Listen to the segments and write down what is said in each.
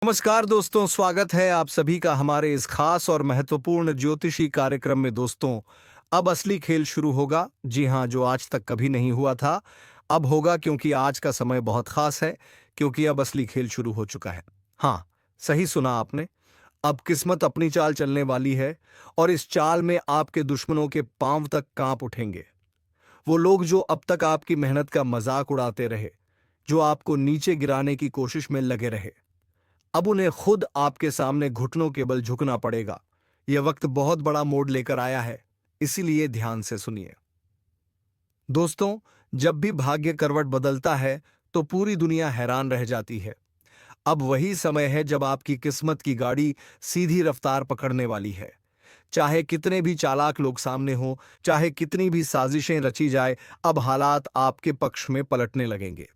नमस्कार दोस्तों, स्वागत है आप सभी का हमारे इस खास और महत्वपूर्ण ज्योतिषी कार्यक्रम में। दोस्तों, अब असली खेल शुरू होगा। जी हाँ, जो आज तक कभी नहीं हुआ था, अब होगा, क्योंकि आज का समय बहुत खास है, क्योंकि अब असली खेल शुरू हो चुका है। हाँ, सही सुना आपने। अब किस्मत अपनी चाल चलने वाली है, और इस चाल में आपके दुश्मनों के पांव तक कांप उठेंगे। वो लोग जो अब तक आपकी मेहनत का मजाक उड़ाते रहे, जो आपको नीचे गिराने की कोशिश में लगे रहे, अब उन्हें खुद आपके सामने घुटनों के बल झुकना पड़ेगा। यह वक्त बहुत बड़ा मोड़ लेकर आया है, इसीलिए ध्यान से सुनिए। दोस्तों, जब भी भाग्य करवट बदलता है तो पूरी दुनिया हैरान रह जाती है। अब वही समय है जब आपकी किस्मत की गाड़ी सीधी रफ्तार पकड़ने वाली है। चाहे कितने भी चालाक लोग सामने हों, चाहे कितनी भी साजिशें रची जाए, अब हालात आपके पक्ष में पलटने लगेंगे।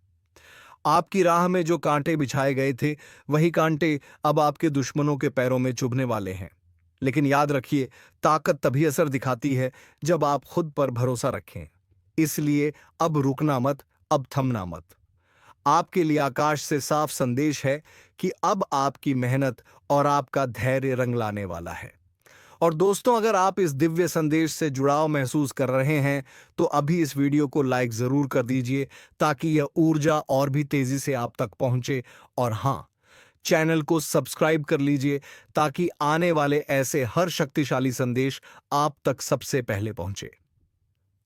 आपकी राह में जो कांटे बिछाए गए थे, वही कांटे अब आपके दुश्मनों के पैरों में चुभने वाले हैं। लेकिन याद रखिए, ताकत तभी असर दिखाती है जब आप खुद पर भरोसा रखें। इसलिए अब रुकना मत, अब थमना मत। आपके लिए आकाश से साफ संदेश है कि अब आपकी मेहनत और आपका धैर्य रंग लाने वाला है। और दोस्तों, अगर आप इस दिव्य संदेश से जुड़ाव महसूस कर रहे हैं, तो अभी इस वीडियो को लाइक जरूर कर दीजिए, ताकि यह ऊर्जा और भी तेजी से आप तक पहुंचे। और हाँ, चैनल को सब्सक्राइब कर लीजिए, ताकि आने वाले ऐसे हर शक्तिशाली संदेश आप तक सबसे पहले पहुंचे।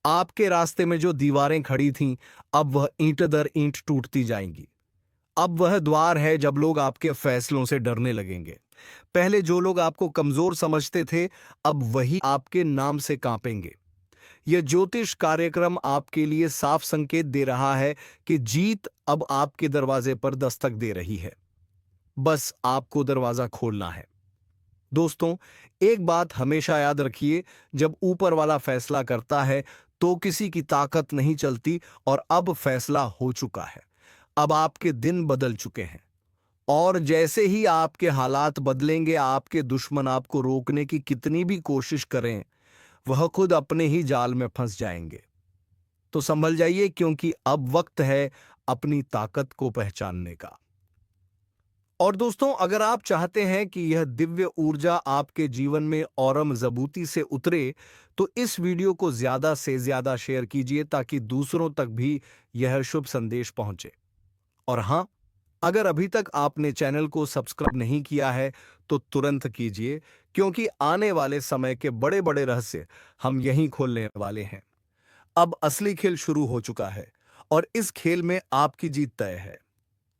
आपके रास्ते में जो दीवारें खड़ी थीं, अब वह ईंट दर ईंट टूटती जाएंगी। अब वह द्वार है जब लोग आपके फैसलों से डरने लगेंगे। पहले जो लोग आपको कमजोर समझते थे, अब वही आपके नाम से कांपेंगे। यह ज्योतिष कार्यक्रम आपके लिए साफ संकेत दे रहा है कि जीत अब आपके दरवाजे पर दस्तक दे रही है। बस आपको दरवाजा खोलना है। दोस्तों, एक बात हमेशा याद रखिए, जब ऊपर वाला फैसला करता है तो किसी की ताकत नहीं चलती, और अब फैसला हो चुका है। अब आपके दिन बदल चुके हैं, और जैसे ही आपके हालात बदलेंगे, आपके दुश्मन आपको रोकने की कितनी भी कोशिश करें, वह खुद अपने ही जाल में फंस जाएंगे। तो संभल जाइए, क्योंकि अब वक्त है अपनी ताकत को पहचानने का। और दोस्तों, अगर आप चाहते हैं कि यह दिव्य ऊर्जा आपके जीवन में और मजबूती से उतरे, तो इस वीडियो को ज्यादा से ज्यादा शेयर कीजिए, ताकि दूसरों तक भी यह शुभ संदेश पहुंचे। और हां, अगर अभी तक आपने चैनल को सब्सक्राइब नहीं किया है, तो तुरंत कीजिए, क्योंकि आने वाले समय के बड़े बड़े रहस्य हम यहीं खोलने वाले हैं। अब असली खेल शुरू हो चुका है, और इस खेल में आपकी जीत तय है।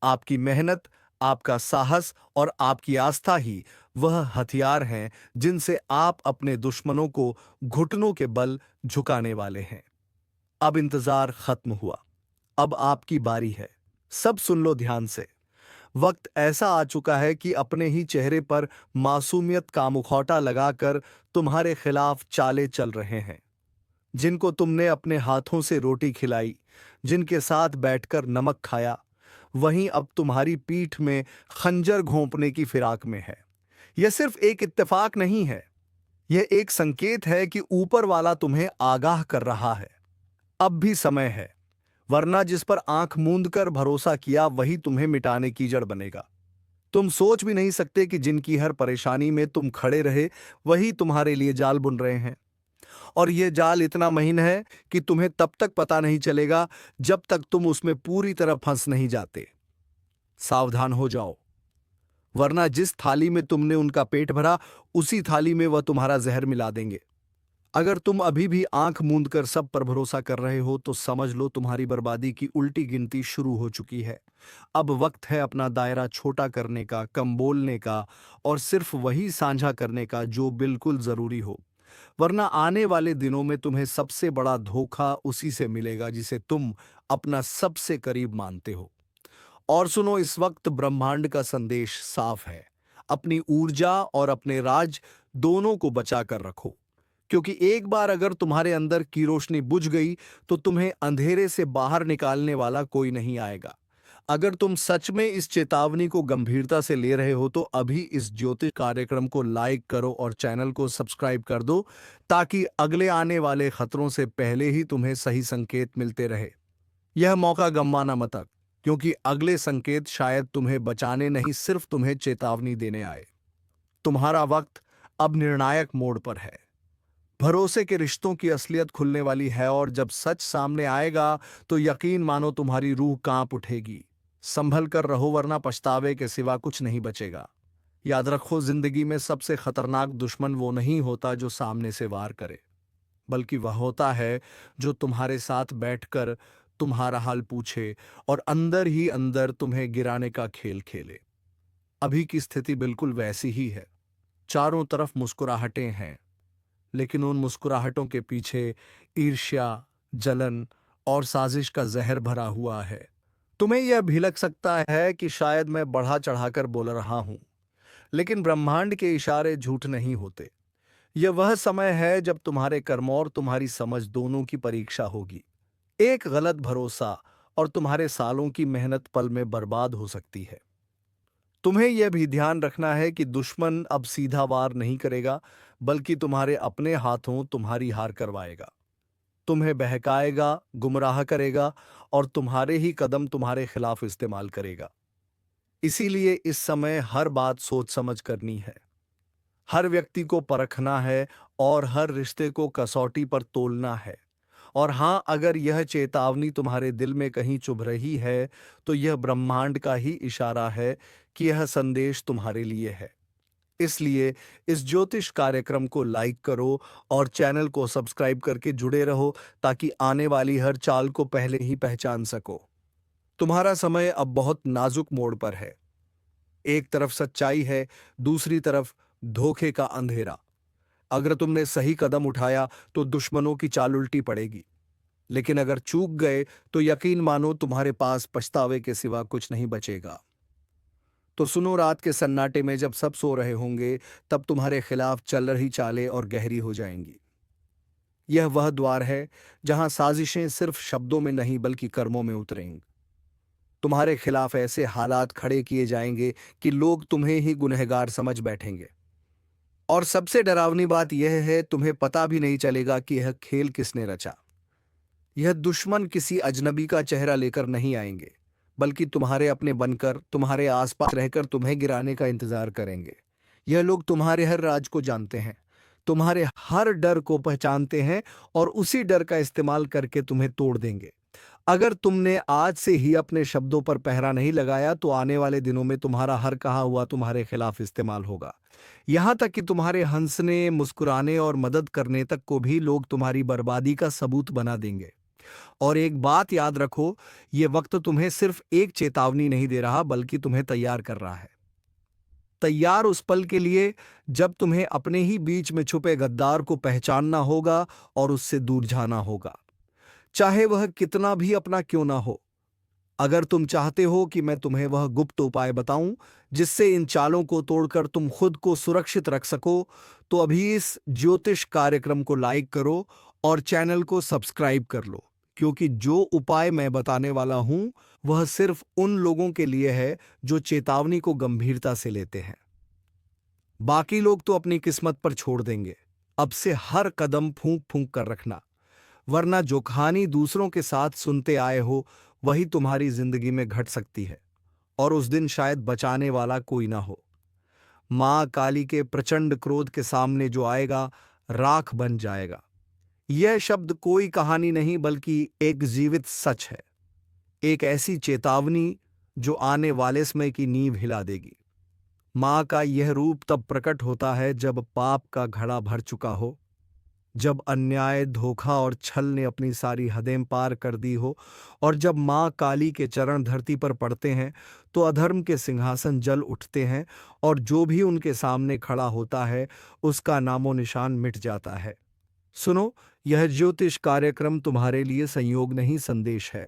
आपकी मेहनत, आपका साहस और आपकी आस्था ही वह हथियार हैं जिनसे आप अपने दुश्मनों को घुटनों के बल झुकाने वाले हैं। अब इंतजार खत्म हुआ, अब आपकी बारी है। सब सुन लो ध्यान से। वक्त ऐसा आ चुका है कि अपने ही चेहरे पर मासूमियत का मुखौटा लगाकर तुम्हारे खिलाफ चाले चल रहे हैं। जिनको तुमने अपने हाथों से रोटी खिलाई, जिनके साथ बैठकर नमक खाया, वहीं अब तुम्हारी पीठ में खंजर घोंपने की फिराक में है। यह सिर्फ एक इत्तेफाक नहीं है, यह एक संकेत है कि ऊपर वाला तुम्हें आगाह कर रहा है। अब भी समय है, वरना जिस पर आंख मूंद कर भरोसा किया, वही तुम्हें मिटाने की जड़ बनेगा। तुम सोच भी नहीं सकते कि जिनकी हर परेशानी में तुम खड़े रहे, वही तुम्हारे लिए जाल बुन रहे हैं। और यह जाल इतना महीन है कि तुम्हें तब तक पता नहीं चलेगा जब तक तुम उसमें पूरी तरह फंस नहीं जाते। सावधान हो जाओ, वरना जिस थाली में तुमने उनका पेट भरा, उसी थाली में वह तुम्हारा जहर मिला देंगे। अगर तुम अभी भी आंख मूंद कर सब पर भरोसा कर रहे हो, तो समझ लो तुम्हारी बर्बादी की उल्टी गिनती शुरू हो चुकी है। अब वक्त है अपना दायरा छोटा करने का, कम बोलने का, और सिर्फ वही साझा करने का जो बिल्कुल जरूरी हो। वरना आने वाले दिनों में तुम्हें सबसे बड़ा धोखा उसी से मिलेगा जिसे तुम अपना सबसे करीब मानते हो। और सुनो, इस वक्त ब्रह्मांड का संदेश साफ है। अपनी ऊर्जा और अपने राज दोनों को बचा कर रखो, क्योंकि एक बार अगर तुम्हारे अंदर की रोशनी बुझ गई, तो तुम्हें अंधेरे से बाहर निकालने वाला कोई नहीं आएगा। अगर तुम सच में इस चेतावनी को गंभीरता से ले रहे हो, तो अभी इस ज्योतिष कार्यक्रम को लाइक करो और चैनल को सब्सक्राइब कर दो, ताकि अगले आने वाले खतरों से पहले ही तुम्हें सही संकेत मिलते रहे। यह मौका गंवाना मत। क्योंकि अगले संकेत शायद तुम्हें बचाने नहीं, सिर्फ तुम्हें चेतावनी देने आए। तुम्हारा वक्त अब निर्णायक मोड़ पर है। भरोसे के रिश्तों की असलियत खुलने वाली है, और जब सच सामने आएगा तो यकीन मानो तुम्हारी रूह कांप उठेगी। संभल कर रहो, वरना पछतावे के सिवा कुछ नहीं बचेगा। याद रखो, जिंदगी में सबसे खतरनाक दुश्मन वो नहीं होता जो सामने से वार करे, बल्कि वह होता है जो तुम्हारे साथ बैठकर तुम्हारा हाल पूछे और अंदर ही अंदर तुम्हें गिराने का खेल खेले। अभी की स्थिति बिल्कुल वैसी ही है। चारों तरफ मुस्कुराहटें हैं, लेकिन उन मुस्कुराहटों के पीछे ईर्ष्या, जलन और साजिश का जहर भरा हुआ है। तुम्हें यह भी लग सकता है कि शायद मैं बढ़ा चढ़ाकर बोल रहा हूं, लेकिन ब्रह्मांड के इशारे झूठ नहीं होते। यह वह समय है जब तुम्हारे कर्म और तुम्हारी समझ दोनों की परीक्षा होगी। एक गलत भरोसा और तुम्हारे सालों की मेहनत पल में बर्बाद हो सकती है। तुम्हें यह भी ध्यान रखना है कि दुश्मन अब सीधा वार नहीं करेगा, बल्कि तुम्हारे अपने हाथों तुम्हारी हार करवाएगा। तुम्हें बहकाएगा, गुमराह करेगा और तुम्हारे ही कदम तुम्हारे खिलाफ इस्तेमाल करेगा। इसीलिए इस समय हर बात सोच समझ करनी है। हर व्यक्ति को परखना है और हर रिश्ते को कसौटी पर तोलना है। और हाँ, अगर यह चेतावनी तुम्हारे दिल में कहीं चुभ रही है, तो यह ब्रह्मांड का ही इशारा है कि यह संदेश तुम्हारे लिए है। इसलिए इस ज्योतिष कार्यक्रम को लाइक करो और चैनल को सब्सक्राइब करके जुड़े रहो, ताकि आने वाली हर चाल को पहले ही पहचान सको। तुम्हारा समय अब बहुत नाजुक मोड़ पर है। एक तरफ सच्चाई है, दूसरी तरफ धोखे का अंधेरा। अगर तुमने सही कदम उठाया तो दुश्मनों की चाल उल्टी पड़ेगी, लेकिन अगर चूक गए तो यकीन मानो तुम्हारे पास पछतावे के सिवा कुछ नहीं बचेगा। तो सुनो, रात के सन्नाटे में जब सब सो रहे होंगे, तब तुम्हारे खिलाफ चल रही चालें और गहरी हो जाएंगी। यह वह द्वार है जहां साजिशें सिर्फ शब्दों में नहीं बल्कि कर्मों में उतरेंगी। तुम्हारे खिलाफ ऐसे हालात खड़े किए जाएंगे कि लोग तुम्हें ही गुनहगार समझ बैठेंगे। और सबसे डरावनी बात यह है, तुम्हें पता भी नहीं चलेगा कि यह खेल किसने रचा। यह दुश्मन किसी अजनबी का चेहरा लेकर नहीं आएंगे, बल्कि तुम्हारे अपने बनकर, तुम्हारे आसपास रहकर तुम्हें गिराने का इंतजार करेंगे। यह लोग तुम्हारे हर राज को जानते हैं, तुम्हारे हर डर को पहचानते हैं और उसी डर का इस्तेमाल करके तुम्हें तोड़ देंगे। अगर तुमने आज से ही अपने शब्दों पर पहरा नहीं लगाया, तो आने वाले दिनों में तुम्हारा हर कहा हुआ तुम्हारे खिलाफ इस्तेमाल होगा। यहां तक कि तुम्हारे हंसने, मुस्कुराने और मदद करने तक को भी लोग तुम्हारी बर्बादी का सबूत बना देंगे। और एक बात याद रखो, ये वक्त तुम्हें सिर्फ एक चेतावनी नहीं दे रहा, बल्कि तुम्हें तैयार कर रहा है। तैयार उस पल के लिए जब तुम्हें अपने ही बीच में छुपे गद्दार को पहचानना होगा और उससे दूर जाना होगा, चाहे वह कितना भी अपना क्यों ना हो। अगर तुम चाहते हो कि मैं तुम्हें वह गुप्त उपाय बताऊं जिससे इन चालों को तोड़कर तुम खुद को सुरक्षित रख सको, तो अभी इस ज्योतिष कार्यक्रम को लाइक करो और चैनल को सब्सक्राइब कर लो, क्योंकि जो उपाय मैं बताने वाला हूं वह सिर्फ उन लोगों के लिए है जो चेतावनी को गंभीरता से लेते हैं। बाकी लोग तो अपनी किस्मत पर छोड़ देंगे। अब से हर कदम फूंक फूंक कर रखना, वरना जो कहानी दूसरों के साथ सुनते आए हो वही तुम्हारी जिंदगी में घट सकती है, और उस दिन शायद बचाने वाला कोई ना हो। मां काली के प्रचंड क्रोध के सामने जो आएगा, राख बन जाएगा। यह शब्द कोई कहानी नहीं, बल्कि एक जीवित सच है। एक ऐसी चेतावनी जो आने वाले समय की नींव हिला देगी। मां का यह रूप तब प्रकट होता है जब पाप का घड़ा भर चुका हो, जब अन्याय, धोखा और छल ने अपनी सारी हदें पार कर दी हो, और जब मां काली के चरण धरती पर पड़ते हैं तो अधर्म के सिंहासन जल उठते हैं, और जो भी उनके सामने खड़ा होता है उसका नामो निशान मिट जाता है। सुनो, यह ज्योतिष कार्यक्रम तुम्हारे लिए संयोग नहीं, संदेश है।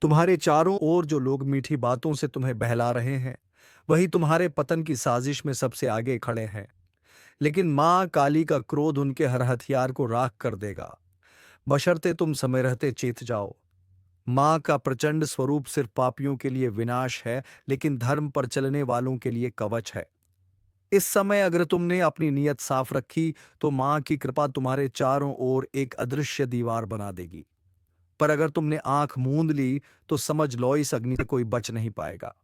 तुम्हारे चारों ओर जो लोग मीठी बातों से तुम्हें बहला रहे हैं, वही तुम्हारे पतन की साजिश में सबसे आगे खड़े हैं। लेकिन मां काली का क्रोध उनके हर हथियार को राख कर देगा, बशर्ते तुम समय रहते चेत जाओ। मां का प्रचंड स्वरूप सिर्फ पापियों के लिए विनाश है, लेकिन धर्म पर चलने वालों के लिए कवच है। इस समय अगर तुमने अपनी नीयत साफ रखी, तो मां की कृपा तुम्हारे चारों ओर एक अदृश्य दीवार बना देगी। पर अगर तुमने आंख मूंद ली तो समझ लो इस अग्नि से कोई बच नहीं पाएगा।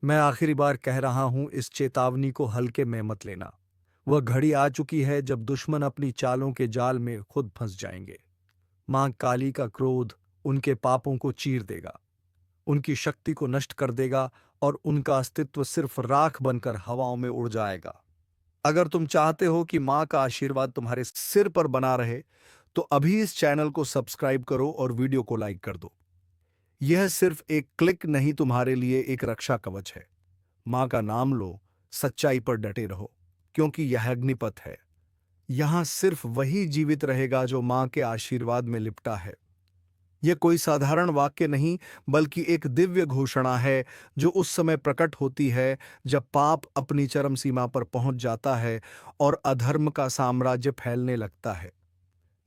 मैं आखिरी बार कह रहा हूं, इस चेतावनी को हल्के में मत लेना। वह घड़ी आ चुकी है जब दुश्मन अपनी चालों के जाल में खुद फंस जाएंगे। मां काली का क्रोध उनके पापों को चीर देगा, उनकी शक्ति को नष्ट कर देगा और उनका अस्तित्व सिर्फ राख बनकर हवाओं में उड़ जाएगा। अगर तुम चाहते हो कि मां का आशीर्वाद तुम्हारे सिर पर बना रहे, तो अभी इस चैनल को सब्सक्राइब करो और वीडियो को लाइक कर दो। यह सिर्फ एक क्लिक नहीं, तुम्हारे लिए एक रक्षा कवच है। मां का नाम लो, सच्चाई पर डटे रहो, क्योंकि यह अग्निपथ है। यहां सिर्फ वही जीवित रहेगा जो मां के आशीर्वाद में लिपटा है। यह कोई साधारण वाक्य नहीं, बल्कि एक दिव्य घोषणा है जो उस समय प्रकट होती है जब पाप अपनी चरम सीमा पर पहुंच जाता है और अधर्म का साम्राज्य फैलने लगता है।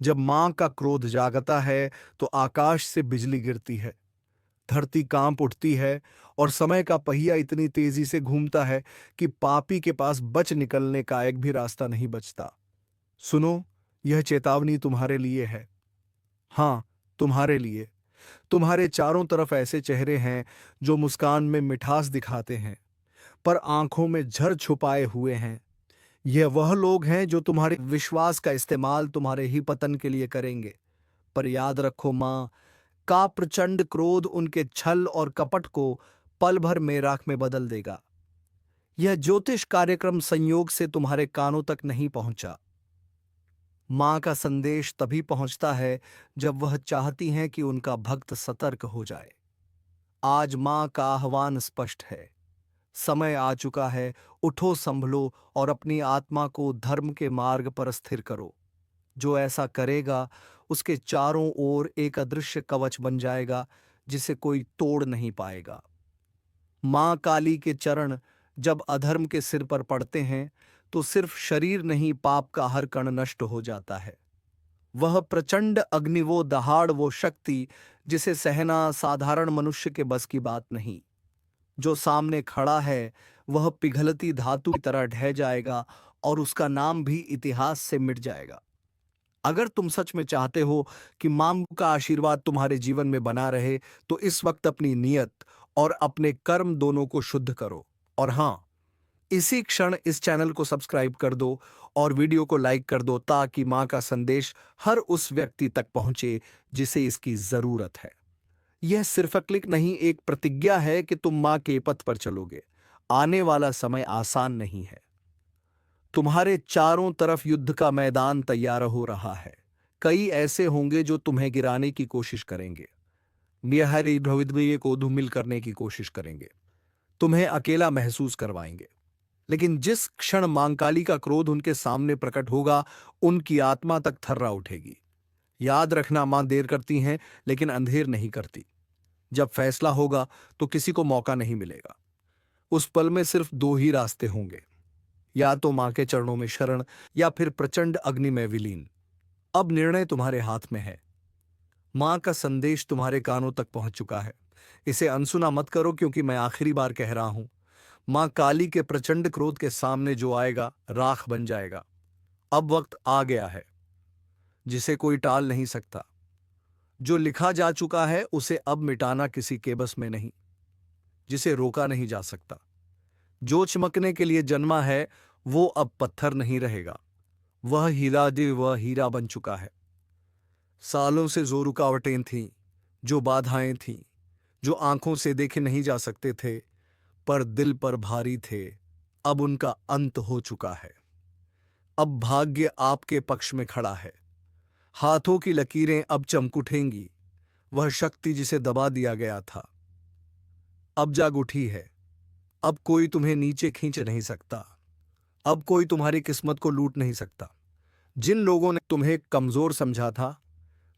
जब मां का क्रोध जागता है तो आकाश से बिजली गिरती है, धरती कांप उठती है और समय का पहिया इतनी तेजी से घूमता है कि पापी के पास बच निकलने का एक भी रास्ता नहीं बचता। सुनो, यह चेतावनी तुम्हारे लिए है। हाँ, तुम्हारे लिए। तुम्हारे चारों तरफ ऐसे चेहरे हैं जो मुस्कान में मिठास दिखाते हैं, पर आंखों में झर छुपाए हुए हैं। यह वह लोग हैं जो तुम्हारे विश्वास का इस्तेमाल तुम्हारे ही पतन के लिए करेंगे। पर याद रखो, मां का प्रचंड क्रोध उनके छल और कपट को पल भर में राख में बदल देगा। यह ज्योतिष कार्यक्रम संयोग से तुम्हारे कानों तक नहीं पहुंचा। मां का संदेश तभी पहुंचता है जब वह चाहती हैं कि उनका भक्त सतर्क हो जाए। आज मां का आह्वान स्पष्ट है। समय आ चुका है, उठो, संभलो और अपनी आत्मा को धर्म के मार्ग पर स्थिर करो। जो ऐसा करेगा उसके चारों ओर एक अदृश्य कवच बन जाएगा जिसे कोई तोड़ नहीं पाएगा। मां काली के चरण जब अधर्म के सिर पर पड़ते हैं तो सिर्फ शरीर नहीं, पाप का हर कण नष्ट हो जाता है। वह प्रचंड अग्नि, वो दहाड़, वो शक्ति जिसे सहना साधारण मनुष्य के बस की बात नहीं। जो सामने खड़ा है वह पिघलती धातु की तरह ढह जाएगा और उसका नाम भी इतिहास से मिट जाएगा। अगर तुम सच में चाहते हो कि मां का आशीर्वाद तुम्हारे जीवन में बना रहे, तो इस वक्त अपनी नियत और अपने कर्म दोनों को शुद्ध करो। और हां, इसी क्षण इस चैनल को सब्सक्राइब कर दो और वीडियो को लाइक कर दो, ताकि मां का संदेश हर उस व्यक्ति तक पहुंचे जिसे इसकी जरूरत है। यह सिर्फ क्लिक नहीं, एक प्रतिज्ञा है कि तुम मां के पथ पर चलोगे। आने वाला समय आसान नहीं है। तुम्हारे चारों तरफ युद्ध का मैदान तैयार हो रहा है। कई ऐसे होंगे जो तुम्हें गिराने की कोशिश करेंगे, निहरी भविष्य को धूमिल करने की कोशिश करेंगे, तुम्हें अकेला महसूस करवाएंगे। लेकिन जिस क्षण मां काली का क्रोध उनके सामने प्रकट होगा, उनकी आत्मा तक थर्रा उठेगी। याद रखना, मां देर करती हैं लेकिन अंधेर नहीं करती। जब फैसला होगा तो किसी को मौका नहीं मिलेगा। उस पल में सिर्फ दो ही रास्ते होंगे, या तो मां के चरणों में शरण या फिर प्रचंड अग्नि में विलीन। अब निर्णय तुम्हारे हाथ में है। मां का संदेश तुम्हारे कानों तक पहुंच चुका है। इसे अनसुना मत करो, क्योंकि मैं आखिरी बार कह रहा हूं, मां काली के प्रचंड क्रोध के सामने जो आएगा राख बन जाएगा। अब वक्त आ गया है जिसे कोई टाल नहीं सकता। जो लिखा जा चुका है उसे अब मिटाना किसी के बस में नहीं, जिसे रोका नहीं जा सकता। जो चमकने के लिए जन्मा है वो अब पत्थर नहीं रहेगा, वह हीरा बन चुका है। सालों से जो रुकावटें थीं, जो बाधाएं थीं, जो आंखों से देखे नहीं जा सकते थे पर दिल पर भारी थे, अब उनका अंत हो चुका है। अब भाग्य आपके पक्ष में खड़ा है। हाथों की लकीरें अब चमक उठेंगी। वह शक्ति जिसे दबा दिया गया था अब जाग उठी है। अब कोई तुम्हें नीचे खींच नहीं सकता। अब कोई तुम्हारी किस्मत को लूट नहीं सकता। जिन लोगों ने तुम्हें कमजोर समझा था,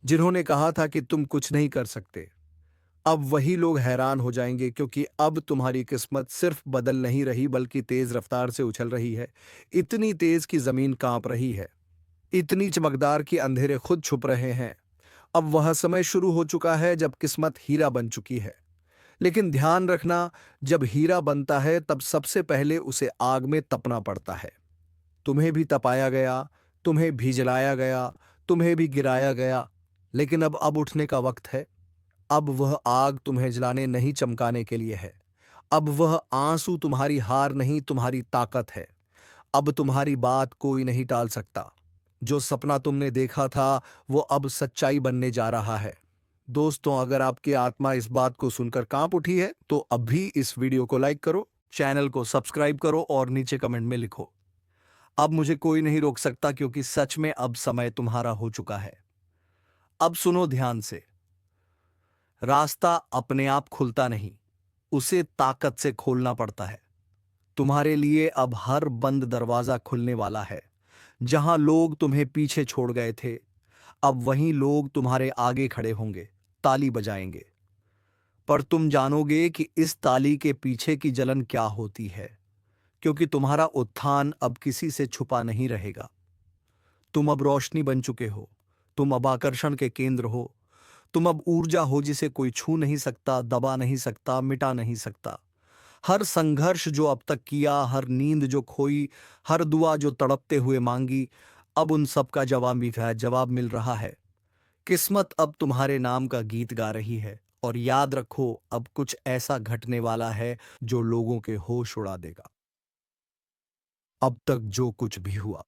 जिन्होंने कहा था कि तुम कुछ नहीं कर सकते, अब वही लोग हैरान हो जाएंगे, क्योंकि अब तुम्हारी किस्मत सिर्फ बदल नहीं रही बल्कि तेज रफ्तार से उछल रही है। इतनी तेज कि जमीन कांप रही है, इतनी चमकदार कि अंधेरे खुद छुप रहे हैं। अब वह समय शुरू हो चुका है जब किस्मत हीरा बन चुकी है। लेकिन ध्यान रखना, जब हीरा बनता है तब सबसे पहले उसे आग में तपना पड़ता है। तुम्हें भी तपाया गया, तुम्हें भी जलाया गया, तुम्हें भी गिराया गया, लेकिन अब उठने का वक्त है। अब वह आग तुम्हें जलाने नहीं चमकाने के लिए है। अब वह आंसू तुम्हारी हार नहीं तुम्हारी ताकत है। अब तुम्हारी बात कोई नहीं टाल सकता। जो सपना तुमने देखा था वो अब सच्चाई बनने जा रहा है। दोस्तों, अगर आपकी आत्मा इस बात को सुनकर कांप उठी है तो अभी इस वीडियो को लाइक करो, चैनल को सब्सक्राइब करो और नीचे कमेंट में लिखो, अब मुझे कोई नहीं रोक सकता, क्योंकि सच में अब समय तुम्हारा हो चुका है। अब सुनो ध्यान से। रास्ता अपने आप खुलता नहीं, उसे ताकत से खोलना पड़ता है। तुम्हारे लिए अब हर बंद दरवाजा खुलने वाला है। जहां लोग तुम्हें पीछे छोड़ गए थे, अब वहीं लोग तुम्हारे आगे खड़े होंगे, ताली बजाएंगे। पर तुम जानोगे कि इस ताली के पीछे की जलन क्या होती है, क्योंकि तुम्हारा उत्थान अब किसी से छुपा नहीं रहेगा। तुम अब रोशनी बन चुके हो। तुम अब आकर्षण के केंद्र हो। तुम अब ऊर्जा हो जिसे कोई छू नहीं सकता, दबा नहीं सकता, मिटा नहीं सकता। हर संघर्ष जो अब तक किया, हर नींद जो खोई, हर दुआ जो तड़पते हुए मांगी, अब उन सब का जवाब मिल रहा है। किस्मत अब तुम्हारे नाम का गीत गा रही है। और याद रखो, अब कुछ ऐसा घटने वाला है जो लोगों के होश उड़ा देगा। अब तक जो कुछ भी हुआ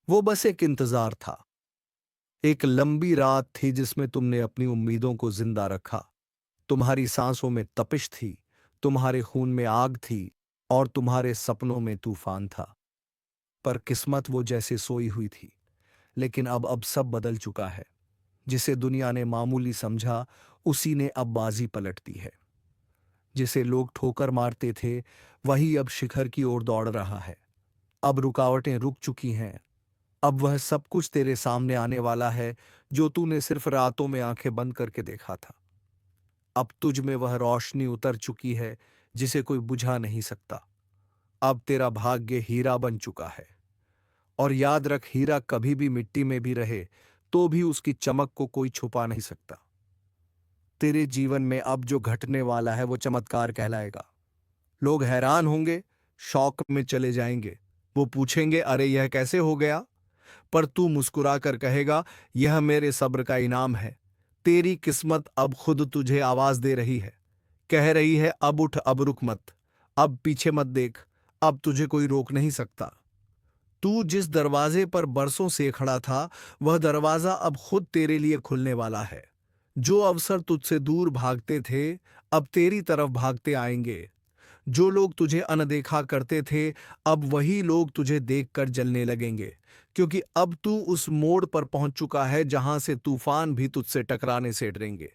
वो बस एक इंतजार था। एक लंबी रात थी जिसमें तुमने अपनी उम्मीदों को जिंदा रखा। तुम्हारी सांसों में तपिश थी, तुम्हारे खून में आग थी और तुम्हारे सपनों में तूफान था। पर किस्मत वो जैसे सोई हुई थी। लेकिन अब सब बदल चुका है। जिसे दुनिया ने मामूली समझा, उसी ने अब बाजी पलट दी है। जिसे लोग ठोकर मारते थे, वही अब शिखर की ओर दौड़ रहा है। अब रुकावटें रुक चुकी हैं। अब वह सब कुछ तेरे सामने आने वाला है जो तूने सिर्फ रातों में आंखें बंद करके देखा था। अब तुझ में वह रोशनी उतर चुकी है जिसे कोई बुझा नहीं सकता। अब तेरा भाग्य हीरा बन चुका है। और याद रख, हीरा कभी भी मिट्टी में भी रहे तो भी उसकी चमक को कोई छुपा नहीं सकता। तेरे जीवन में अब जो घटने वाला है वो चमत्कार कहलाएगा। लोग हैरान होंगे, शौक में चले जाएंगे। वो पूछेंगे, अरे यह कैसे हो गया? पर तू मुस्कुरा कर कहेगा, यह मेरे सब्र का इनाम है। तेरी किस्मत अब खुद तुझे आवाज दे रही है, कह रही है, अब उठ, अब रुक मत, अब पीछे मत देख, अब तुझे कोई रोक नहीं सकता। तू जिस दरवाजे पर बरसों से खड़ा था, वह दरवाजा अब खुद तेरे लिए खुलने वाला है। जो अवसर तुझसे दूर भागते थे, अब तेरी तरफ भागते आएंगे। जो लोग तुझे अनदेखा करते थे, अब वही लोग तुझे देखकर जलने लगेंगे, क्योंकि अब तू उस मोड़ पर पहुंच चुका है जहां से तूफान भी तुझसे टकराने से डरेंगे।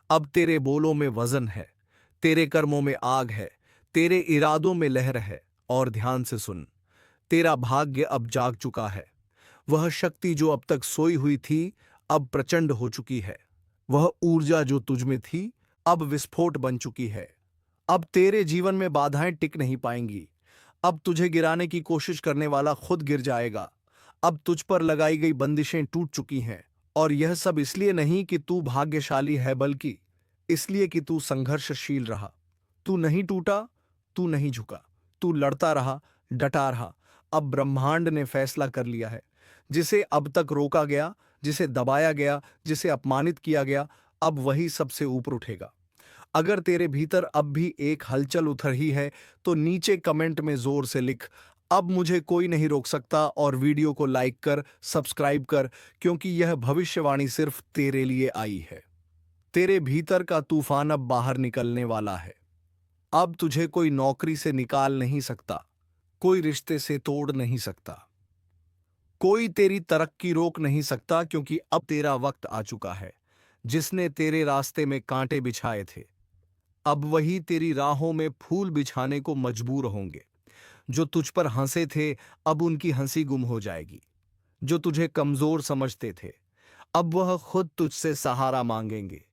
अब तेरे बोलों में वजन है, तेरे कर्मों में आग है, तेरे इरादों में लहर है। और ध्यान से सुन, तेरा भाग्य अब जाग चुका है। वह शक्ति जो अब तक सोई हुई थी, अब प्रचंड हो चुकी है। वह ऊर्जा जो तुझ में थी, अब विस्फोट बन चुकी है। अब तेरे जीवन में बाधाएं टिक नहीं पाएंगी। अब तुझे गिराने की कोशिश करने वाला खुद गिर जाएगा। अब तुझ पर लगाई गई बंदिशें टूट चुकी हैं। और यह सब इसलिए नहीं कि तू भाग्यशाली है, बल्कि इसलिए कि तू संघर्षशील रहा। तू नहीं टूटा, तू नहीं झुका, तू लड़ता रहा, डटा रहा। अब ब्रह्मांड ने फैसला कर लिया है। जिसे अब तक रोका गया, जिसे दबाया गया, जिसे अपमानित किया गया, अब वही सबसे ऊपर उठेगा। अगर तेरे भीतर अब भी एक हलचल उतर ही है तो नीचे कमेंट में जोर से लिख, अब मुझे कोई नहीं रोक सकता, और वीडियो को लाइक कर, सब्सक्राइब कर, क्योंकि यह भविष्यवाणी सिर्फ तेरे लिए आई है। तेरे भीतर का तूफान अब बाहर निकलने वाला है। अब तुझे कोई नौकरी से निकाल नहीं सकता, कोई रिश्ते से तोड़ नहीं सकता, कोई तेरी तरक्की रोक नहीं सकता, क्योंकि अब तेरा वक्त आ चुका है। जिसने तेरे रास्ते में कांटे बिछाए थे, अब वही तेरी राहों में फूल बिछाने को मजबूर होंगे। जो तुझ पर हंसे थे, अब उनकी हंसी गुम हो जाएगी। जो तुझे कमजोर समझते थे, अब वह खुद तुझसे सहारा मांगेंगे।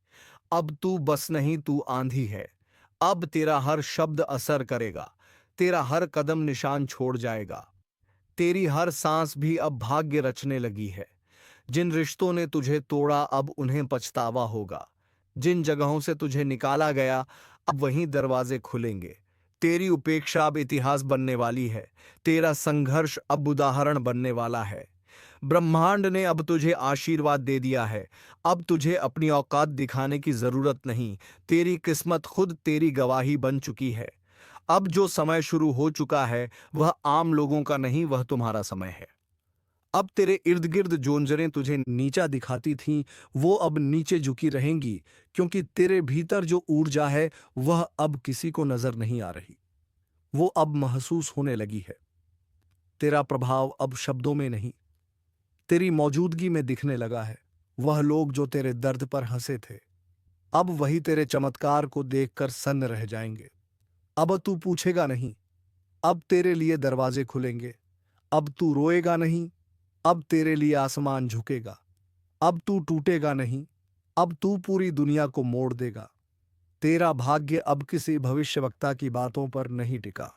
अब तू बस नहीं, तू आंधी है। अब तेरा हर शब्द असर करेगा, तेरा हर कदम निशान छोड़ जाएगा। तेरी हर सांस भी अब भाग्य रचने लगी है। जिन रिश्तों ने तुझे तोड़ा, अब उन्हें पछतावा होगा। जिन जगहों से तुझे निकाला गया, अब वहीं दरवाजे खुलेंगे। तेरी उपेक्षा अब इतिहास बनने वाली है। तेरा संघर्ष अब उदाहरण बनने वाला है। ब्रह्मांड ने अब तुझे आशीर्वाद दे दिया है। अब तुझे अपनी औकात दिखाने की जरूरत नहीं। तेरी किस्मत खुद तेरी गवाही बन चुकी है। अब जो समय शुरू हो चुका है वह आम लोगों का नहीं, वह तुम्हारा समय है। अब तेरे इर्द गिर्द जो नजरें तुझे नीचा दिखाती थीं, वो अब नीचे झुकी रहेंगी, क्योंकि तेरे भीतर जो ऊर्जा है वह अब किसी को नजर नहीं आ रही। वो अब महसूस होने लगी है। तेरा प्रभाव अब शब्दों में नहीं, तेरी मौजूदगी में दिखने लगा है। वह लोग जो तेरे दर्द पर हंसे थे, अब वही तेरे चमत्कार को देखकर सन्न रह जाएंगे। अब तू पूछेगा नहीं, अब तेरे लिए दरवाजे खुलेंगे। अब तू रोएगा नहीं, अब तेरे लिए आसमान झुकेगा। अब तू टूटेगा नहीं, अब तू पूरी दुनिया को मोड़ देगा। तेरा भाग्य अब किसी भविष्यवक्ता की बातों पर नहीं टिका।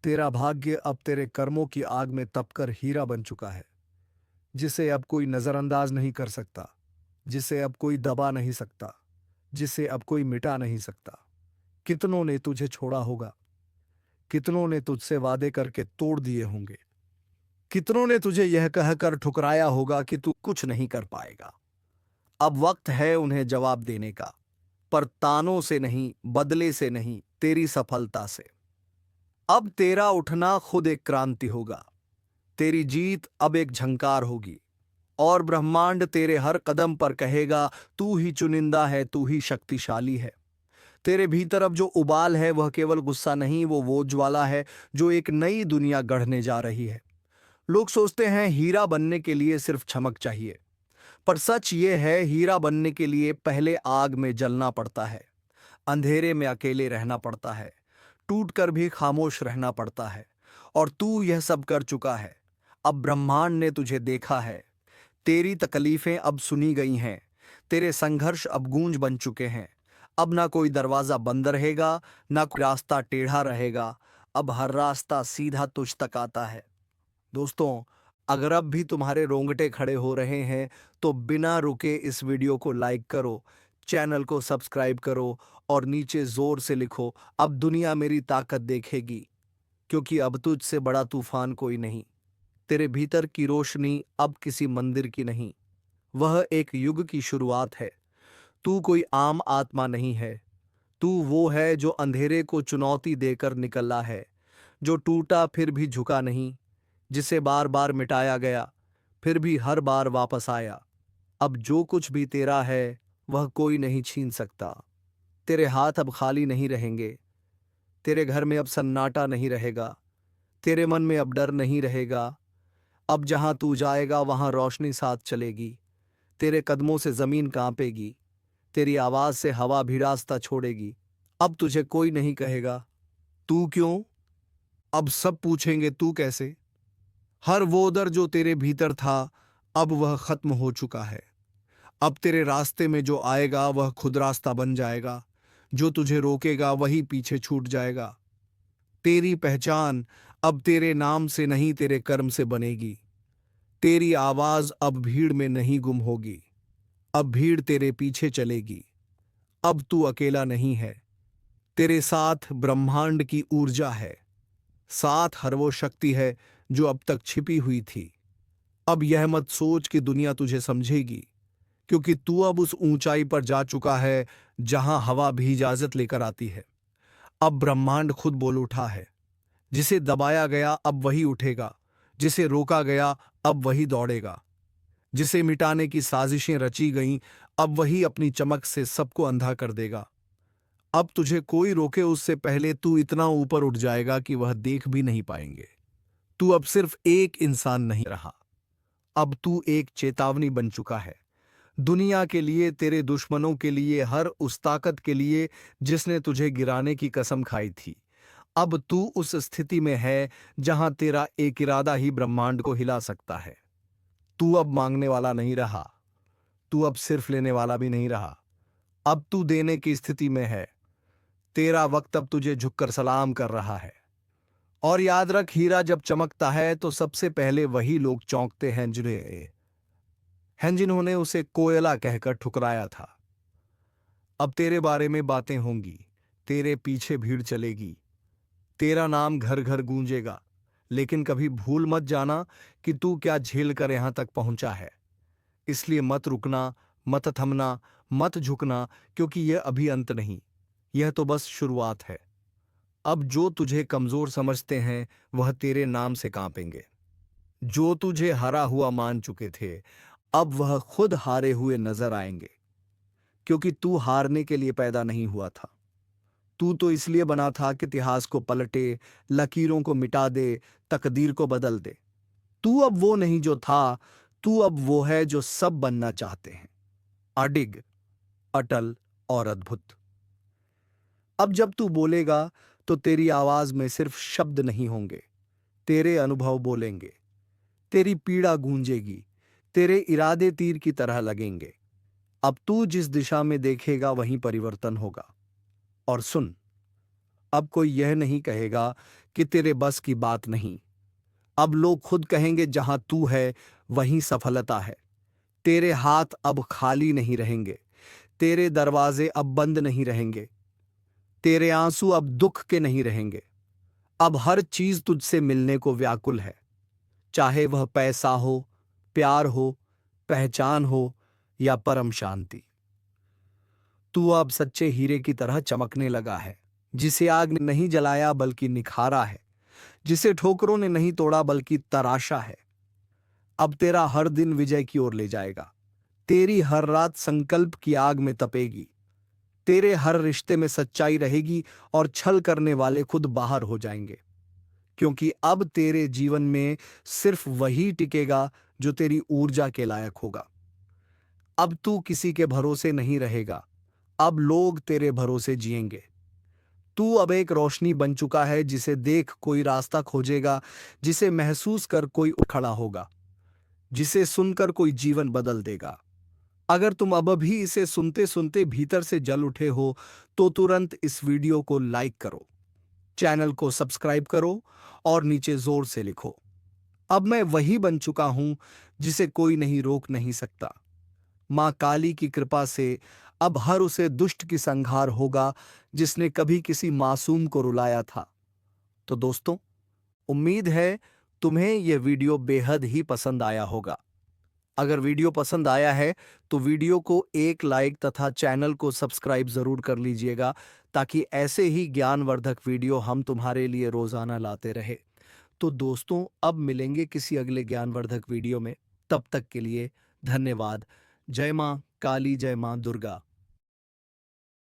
तेरा भाग्य अब तेरे कर्मों की आग में तपकर हीरा बन चुका है, जिसे अब कोई नजरअंदाज नहीं कर सकता, जिसे अब कोई दबा नहीं सकता, जिसे अब कोई मिटा नहीं सकता। कितनों ने तुझे छोड़ा होगा, कितनों ने तुझसे वादे करके तोड़ दिए होंगे, कितनों ने तुझे यह कहकर ठुकराया होगा कि तू कुछ नहीं कर पाएगा। अब वक्त है उन्हें जवाब देने का, पर तानों से नहीं, बदले से नहीं, तेरी सफलता से। अब तेरा उठना खुद एक क्रांति होगा। तेरी जीत अब एक झंकार होगी, और ब्रह्मांड तेरे हर कदम पर कहेगा, तू ही चुनिंदा है, तू ही शक्तिशाली है। तेरे भीतर अब जो उबाल है वह केवल गुस्सा नहीं, वो ज्वाला है जो एक नई दुनिया गढ़ने जा रही है। लोग सोचते हैं हीरा बनने के लिए सिर्फ चमक चाहिए, पर सच ये है, हीरा बनने के लिए पहले आग में जलना पड़ता है, अंधेरे में अकेले रहना पड़ता है, टूट कर भी खामोश रहना पड़ता है। और तू यह सब कर चुका है। अब ब्रह्मांड ने तुझे देखा है। तेरी तकलीफें अब सुनी गई हैं, तेरे संघर्ष अब गूंज बन चुके हैं। अब ना कोई दरवाजा बंद रहेगा, ना कोई रास्ता टेढ़ा रहेगा। अब हर रास्ता सीधा तुझ तक आता है। दोस्तों, अगर अब भी तुम्हारे रोंगटे खड़े हो रहे हैं तो बिना रुके इस वीडियो को लाइक करो, चैनल को सब्सक्राइब करो और नीचे जोर से लिखो, अब दुनिया मेरी ताकत देखेगी, क्योंकि अब तुझसे बड़ा तूफान कोई नहीं। तेरे भीतर की रोशनी अब किसी मंदिर की नहीं, वह एक युग की शुरुआत है। तू कोई आम आत्मा नहीं है, तू वो है जो अंधेरे को चुनौती देकर निकला है, जो टूटा फिर भी झुका नहीं, जिसे बार बार मिटाया गया फिर भी हर बार वापस आया। अब जो कुछ भी तेरा है वह कोई नहीं छीन सकता। तेरे हाथ अब खाली नहीं रहेंगे, तेरे घर में अब सन्नाटा नहीं रहेगा, तेरे मन में अब डर नहीं रहेगा। अब जहां तू जाएगा वहां रोशनी साथ चलेगी, तेरे कदमों से जमीन कांपेगी, तेरी आवाज से हवा भी रास्ता छोड़ेगी। अब तुझे कोई नहीं कहेगा तू क्यों, अब सब पूछेंगे तू कैसे। हर वो डर जो तेरे भीतर था अब वह खत्म हो चुका है। अब तेरे रास्ते में जो आएगा वह खुद रास्ता बन जाएगा, जो तुझे रोकेगा वही पीछे छूट जाएगा। तेरी पहचान अब तेरे नाम से नहीं, तेरे कर्म से बनेगी। तेरी आवाज अब भीड़ में नहीं गुम होगी, अब भीड़ तेरे पीछे चलेगी। अब तू अकेला नहीं है, तेरे साथ ब्रह्मांड की ऊर्जा है, साथ हर वो शक्ति है जो अब तक छिपी हुई थी। अब यह मत सोच कि दुनिया तुझे समझेगी, क्योंकि तू अब उस ऊंचाई पर जा चुका है जहां हवा भी इजाजत लेकर आती है। अब ब्रह्मांड खुद बोल उठा है, जिसे दबाया गया अब वही उठेगा, जिसे रोका गया अब वही दौड़ेगा, जिसे मिटाने की साजिशें रची गईं अब वही अपनी चमक से सबको अंधा कर देगा। अब तुझे कोई रोके उससे पहले तू इतना ऊपर उठ जाएगा कि वह देख भी नहीं पाएंगे। तू अब सिर्फ एक इंसान नहीं रहा, अब तू एक चेतावनी बन चुका है, दुनिया के लिए, तेरे दुश्मनों के लिए, हर उस ताकत के लिए जिसने तुझे गिराने की कसम खाई थी। अब तू उस स्थिति में है जहां तेरा एक इरादा ही ब्रह्मांड को हिला सकता है। तू अब मांगने वाला नहीं रहा, तू अब सिर्फ लेने वाला भी नहीं रहा, अब तू देने की स्थिति में है। तेरा वक्त अब तुझे झुककर सलाम कर रहा है। और याद रख, हीरा जब चमकता है तो सबसे पहले वही लोग चौंकते हैं जिन्होंने उसे कोयला कहकर ठुकराया था। अब तेरे बारे में बातें होंगी, तेरे पीछे भीड़ चलेगी, तेरा नाम घर घर गूंजेगा, लेकिन कभी भूल मत जाना कि तू क्या झेल कर यहां तक पहुंचा है। इसलिए मत रुकना, मत थमना, मत झुकना, क्योंकि यह अभी अंत नहीं, यह तो बस शुरुआत है। अब जो तुझे कमजोर समझते हैं वह तेरे नाम से कांपेंगे। जो तुझे हरा हुआ मान चुके थे अब वह खुद हारे हुए नजर आएंगे, क्योंकि तू हारने के लिए पैदा नहीं हुआ था। तू तो इसलिए बना था कि इतिहास को पलटे, लकीरों को मिटा दे, तकदीर को बदल दे। तू अब वो नहीं जो था, तू अब वो है जो सब बनना चाहते हैं, अडिग, अटल और अद्भुत। अब जब तू बोलेगा तो तेरी आवाज में सिर्फ शब्द नहीं होंगे, तेरे अनुभव बोलेंगे, तेरी पीड़ा गूंजेगी, तेरे इरादे तीर की तरह लगेंगे। अब तू जिस दिशा में देखेगा वहीं परिवर्तन होगा। और सुन, अब कोई यह नहीं कहेगा कि तेरे बस की बात नहीं। अब लोग खुद कहेंगे जहां तू है वहीं सफलता है। तेरे हाथ अब खाली नहीं रहेंगे, तेरे दरवाजे अब बंद नहीं रहेंगे, तेरे आंसू अब दुख के नहीं रहेंगे। अब हर चीज तुझसे मिलने को व्याकुल है, चाहे वह पैसा हो, प्यार हो, पहचान हो या परम शांति। तू अब सच्चे हीरे की तरह चमकने लगा है, जिसे आग ने नहीं जलाया बल्कि निखारा है, जिसे ठोकरों ने नहीं तोड़ा बल्कि तराशा है। अब तेरा हर दिन विजय की ओर ले जाएगा, तेरी हर रात संकल्प की आग में तपेगी, तेरे हर रिश्ते में सच्चाई रहेगी और छल करने वाले खुद बाहर हो जाएंगे। क्योंकि अब तेरे जीवन में सिर्फ वही टिकेगा जो तेरी ऊर्जा के लायक होगा। अब तू किसी के भरोसे नहीं रहेगा, अब लोग तेरे भरोसे जिएंगे। तू अब एक रोशनी बन चुका है, जिसे देख कोई रास्ता खोजेगा, जिसे महसूस कर कोई उठ खड़ा होगा, जिसे सुनकर कोई जीवन बदल देगा। अगर तुम अब भी इसे सुनते सुनते भीतर से जल उठे हो तो तुरंत इस वीडियो को लाइक करो, चैनल को सब्सक्राइब करो और नीचे जोर से लिखो, अब मैं वही बन चुका हूं जिसे कोई नहीं रोक नहीं सकता। मां काली की कृपा से अब हर उसे दुष्ट की संहार होगा जिसने कभी किसी मासूम को रुलाया था। तो दोस्तों, उम्मीद है तुम्हें यह वीडियो बेहद ही पसंद आया होगा। अगर वीडियो पसंद आया है तो वीडियो को एक लाइक तथा चैनल को सब्सक्राइब जरूर कर लीजिएगा, ताकि ऐसे ही ज्ञानवर्धक वीडियो हम तुम्हारे लिए रोजाना लाते रहे। तो दोस्तों, अब मिलेंगे किसी अगले ज्ञानवर्धक वीडियो में। तब तक के लिए धन्यवाद। जय मां काली, जय मां दुर्गा।